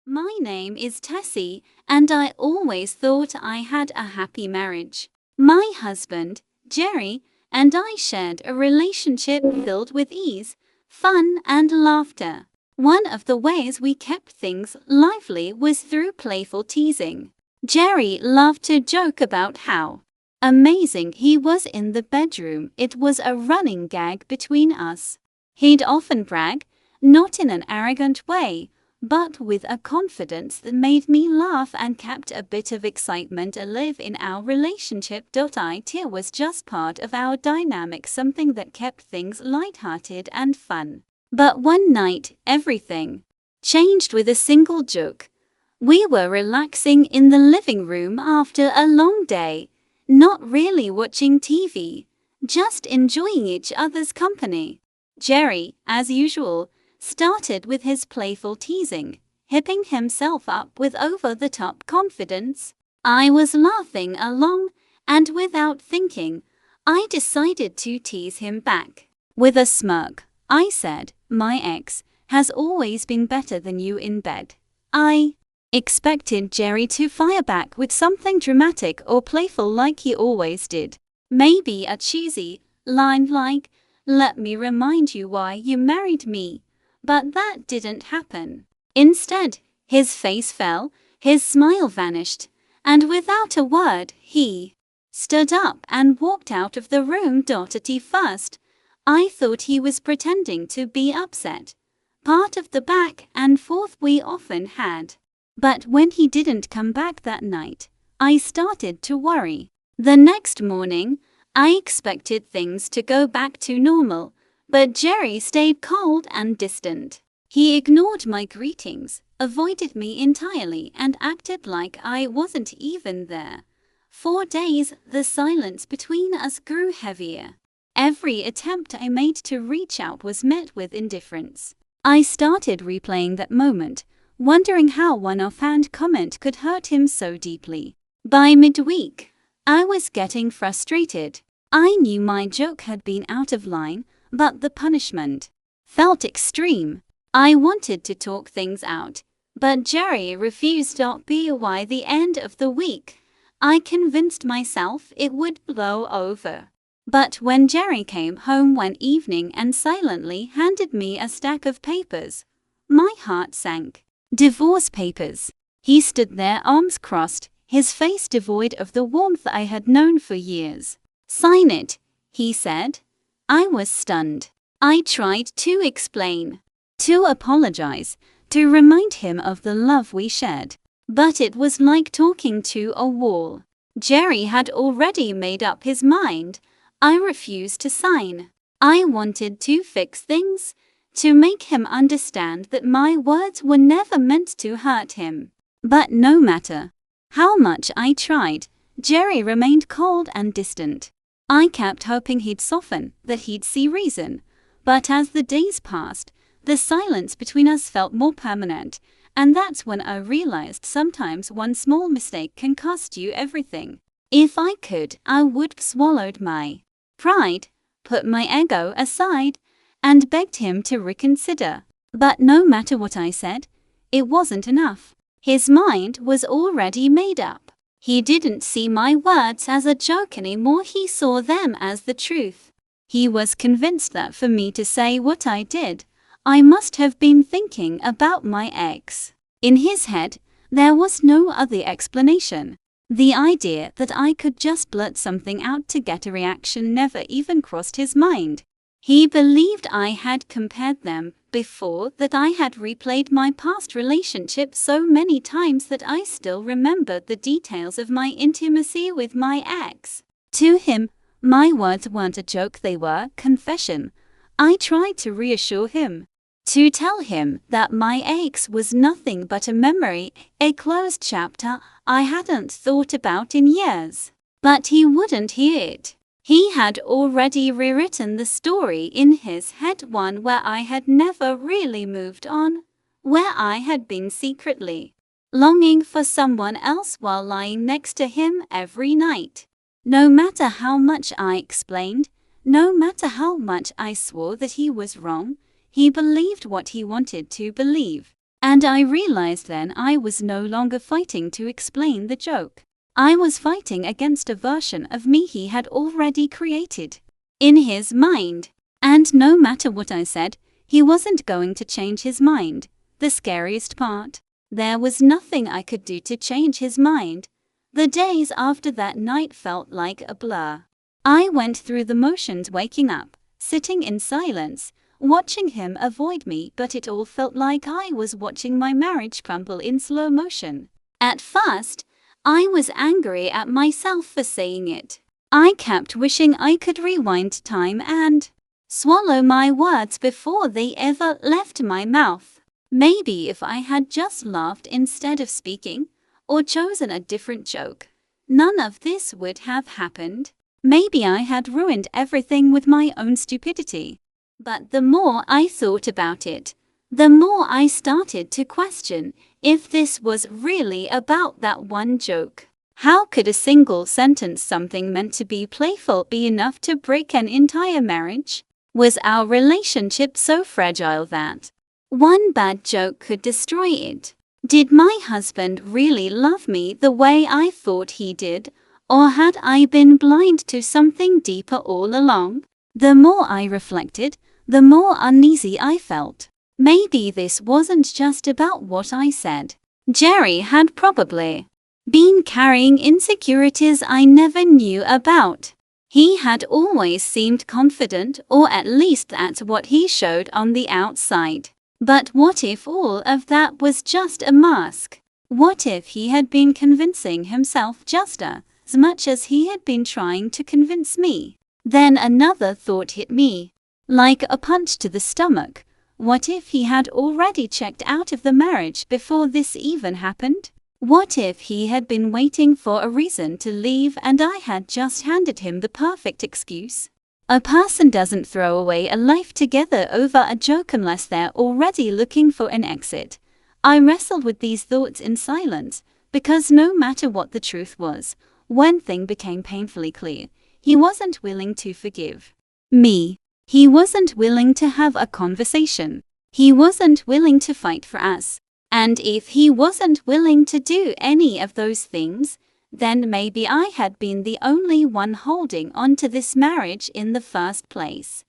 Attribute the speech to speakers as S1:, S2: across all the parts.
S1: My name is Tessie, and I always thought I had a happy marriage. My husband, Jerry, and I shared a relationship filled with ease, fun, and laughter. One of the ways we kept things lively was through playful teasing. Jerry loved to joke about how amazing he was in the bedroom. It was a running gag between us. He'd often brag, not in an arrogant way, but with a confidence that made me laugh and kept a bit of excitement alive in our relationship. It was just part of our dynamic, something that kept things lighthearted and fun. But one night, everything changed with a single joke. We were relaxing in the living room after a long day, not really watching TV, just enjoying each other's company. Jerry, as usual, started with his playful teasing, hipping himself up with over-the-top confidence. I was laughing along, and without thinking, I decided to tease him back. With a smirk, I said, "My ex has always been better than you in bed." I expected Jerry to fire back with something dramatic or playful like he always did. Maybe a cheesy line like, "Let me remind you why you married me." But that didn't happen. Instead, his face fell, his smile vanished, and without a word, he stood up and walked out of the room. At first, I thought he was pretending to be upset, part of the back and forth we often had. But when he didn't come back that night, I started to worry. The next morning, I expected things to go back to normal, but Jerry stayed cold and distant. He ignored my greetings, avoided me entirely, and acted like I wasn't even there. For days, the silence between us grew heavier. Every attempt I made to reach out was met with indifference. I started replaying that moment, wondering how one offhand comment could hurt him so deeply. By midweek, I was getting frustrated. I knew my joke had been out of line, but the punishment felt extreme. I wanted to talk things out, but Jerry refused. By the end of the week, I convinced myself it would blow over. But when Jerry came home one evening and silently handed me a stack of papers, my heart sank. Divorce papers. He stood there, arms crossed, his face devoid of the warmth I had known for years. "Sign it," he said. I was stunned. I tried to explain, to apologize, to remind him of the love we shared. But it was like talking to a wall. Jerry had already made up his mind. I refused to sign. I wanted to fix things, to make him understand that my words were never meant to hurt him. But no matter how much I tried, Jerry remained cold and distant. I kept hoping he'd soften, that he'd see reason. But as the days passed, the silence between us felt more permanent, and that's when I realized sometimes one small mistake can cost you everything. If I could, I would have swallowed my pride, put my ego aside, and begged him to reconsider. But no matter what I said, it wasn't enough. His mind was already made up. He didn't see my words as a joke anymore, he saw them as the truth. He was convinced that for me to say what I did, I must have been thinking about my ex. In his head, there was no other explanation. The idea that I could just blurt something out to get a reaction never even crossed his mind. He believed I had compared them before, that I had replayed my past relationship so many times that I still remembered the details of my intimacy with my ex. To him, my words weren't a joke, they were confession. I tried to reassure him, to tell him that my ex was nothing but a memory, a closed chapter I hadn't thought about in years. But he wouldn't hear it. He had already rewritten the story in his head, one where I had never really moved on, where I had been secretly longing for someone else while lying next to him every night. No matter how much I explained, no matter how much I swore that he was wrong, he believed what he wanted to believe. And I realized then I was no longer fighting to explain the joke. I was fighting against a version of me he had already created in his mind. And no matter what I said, he wasn't going to change his mind. The scariest part, there was nothing I could do to change his mind. The days after that night felt like a blur. I went through the motions, waking up, sitting in silence, watching him avoid me, but it all felt like I was watching my marriage crumble in slow motion. At first, I was angry at myself for saying it. I kept wishing I could rewind time and swallow my words before they ever left my mouth. Maybe if I had just laughed instead of speaking, or chosen a different joke, none of this would have happened. Maybe I had ruined everything with my own stupidity. But the more I thought about it, the more I started to question if this was really about that one joke. How could a single sentence, something meant to be playful, be enough to break an entire marriage? Was our relationship so fragile that one bad joke could destroy it? Did my husband really love me the way I thought he did, or had I been blind to something deeper all along? The more I reflected, the more uneasy I felt. Maybe this wasn't just about what I said. Jerry had probably been carrying insecurities I never knew about. He had always seemed confident, or at least that's what he showed on the outside. But what if all of that was just a mask? What if he had been convincing himself just as much as he had been trying to convince me? Then another thought hit me, like a punch to the stomach. What if he had already checked out of the marriage before this even happened? What if he had been waiting for a reason to leave and I had just handed him the perfect excuse? A person doesn't throw away a life together over a joke unless they're already looking for an exit. I wrestled with these thoughts in silence, because no matter what the truth was, one thing became painfully clear: he wasn't willing to forgive me. He wasn't willing to have a conversation. He wasn't willing to fight for us. And if he wasn't willing to do any of those things, then maybe I had been the only one holding on to this marriage in the first place.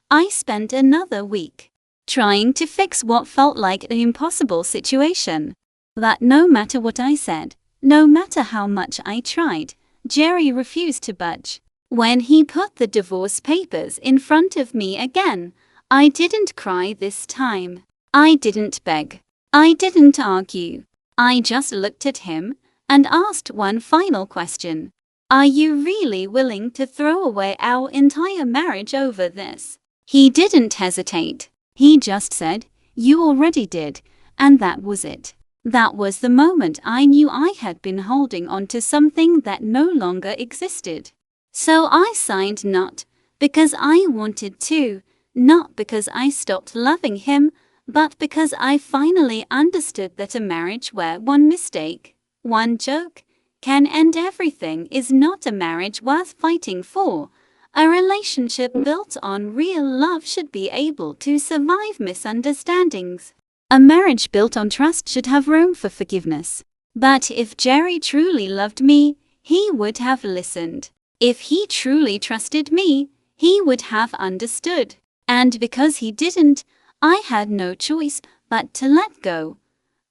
S1: I spent another week trying to fix what felt like an impossible situation. But no matter what I said, no matter how much I tried, Jerry refused to budge. When he put the divorce papers in front of me again, I didn't cry this time. I didn't beg. I didn't argue. I just looked at him and asked one final question. Are you really willing to throw away our entire marriage over this? He didn't hesitate. He just said, "You already did," and that was it. That was the moment I knew I had been holding on to something that no longer existed. So I signed, not because I wanted to, not because I stopped loving him, but because I finally understood that a marriage where one mistake, one joke, can end everything is not a marriage worth fighting for. A relationship built on real love should be able to survive misunderstandings. A marriage built on trust should have room for forgiveness. But if Jerry truly loved me, he would have listened. If he truly trusted me, he would have understood. And because he didn't, I had no choice but to let go.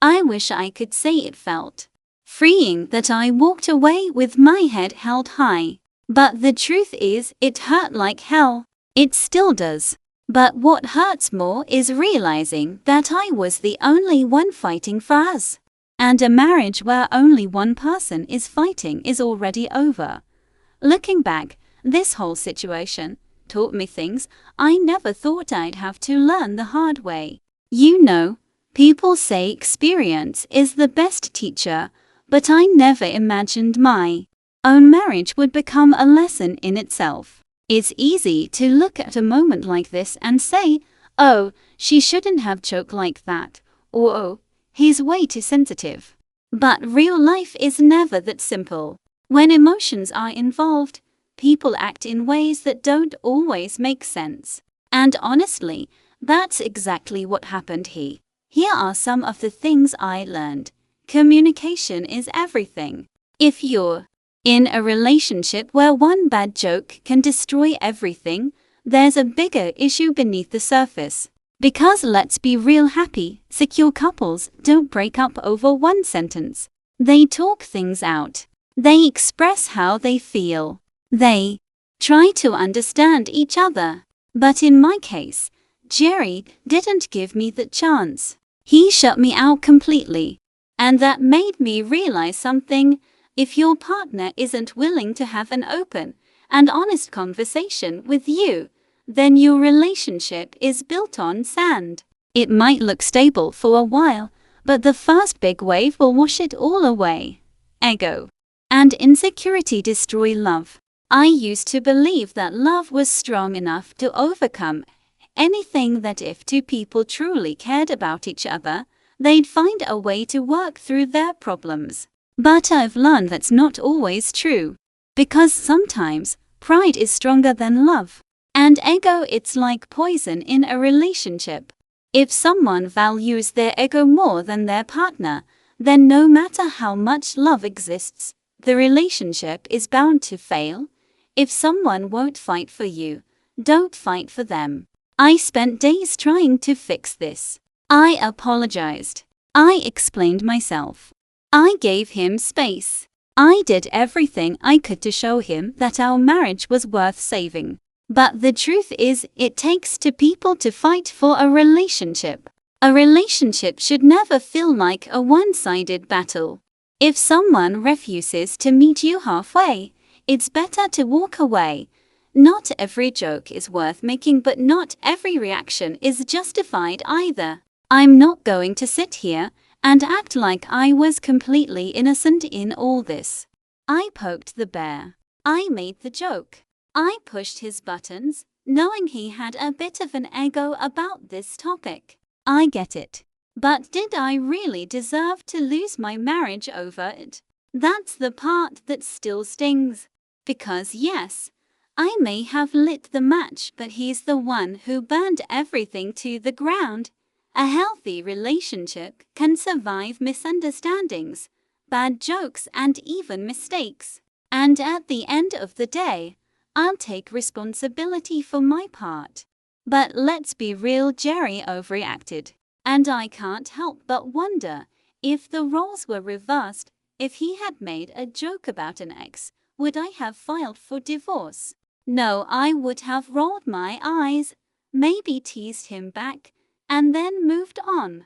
S1: I wish I could say it felt freeing that I walked away with my head held high. But the truth is, it hurt like hell. It still does. But what hurts more is realizing that I was the only one fighting for us. And a marriage where only one person is fighting is already over. Looking back, this whole situation taught me things I never thought I'd have to learn the hard way. You know, people say experience is the best teacher, but I never imagined my own marriage would become a lesson in itself. It's easy to look at a moment like this and say, "Oh, she shouldn't have joked like that," or "Oh, he's way too sensitive." But real life is never that simple. When emotions are involved, people act in ways that don't always make sense. And honestly, that's exactly what happened here. Here are some of the things I learned. Communication is everything. If you're in a relationship where one bad joke can destroy everything, there's a bigger issue beneath the surface. Because let's be real, happy, secure couples don't break up over one sentence. They talk things out. They express how they feel. They try to understand each other. But in my case, Jerry didn't give me the chance. He shut me out completely. And that made me realize something. If your partner isn't willing to have an open and honest conversation with you, then your relationship is built on sand. It might look stable for a while, but the first big wave will wash it all away. Ego and insecurity destroy love. I used to believe that love was strong enough to overcome anything, that if two people truly cared about each other, they'd find a way to work through their problems. But I've learned that's not always true. Because sometimes pride is stronger than love. And ego, it's like poison in a relationship. If someone values their ego more than their partner, then no matter how much love exists, the relationship is bound to fail. If someone won't fight for you, don't fight for them. I spent days trying to fix this. I apologized. I explained myself. I gave him space. I did everything I could to show him that our marriage was worth saving. But the truth is, it takes two people to fight for a relationship. A relationship should never feel like a one-sided battle. If someone refuses to meet you halfway, it's better to walk away. Not every joke is worth making, but not every reaction is justified either. I'm not going to sit here and act like I was completely innocent in all this. I poked the bear. I made the joke. I pushed his buttons, knowing he had a bit of an ego about this topic. I get it. But did I really deserve to lose my marriage over it? That's the part that still stings. Because yes, I may have lit the match, but he's the one who burned everything to the ground. A healthy relationship can survive misunderstandings, bad jokes, and even mistakes. And at the end of the day, I'll take responsibility for my part. But let's be real, Jerry overreacted. And I can't help but wonder, if the roles were reversed, if he had made a joke about an ex, would I have filed for divorce? No, I would have rolled my eyes, maybe teased him back, and then moved on.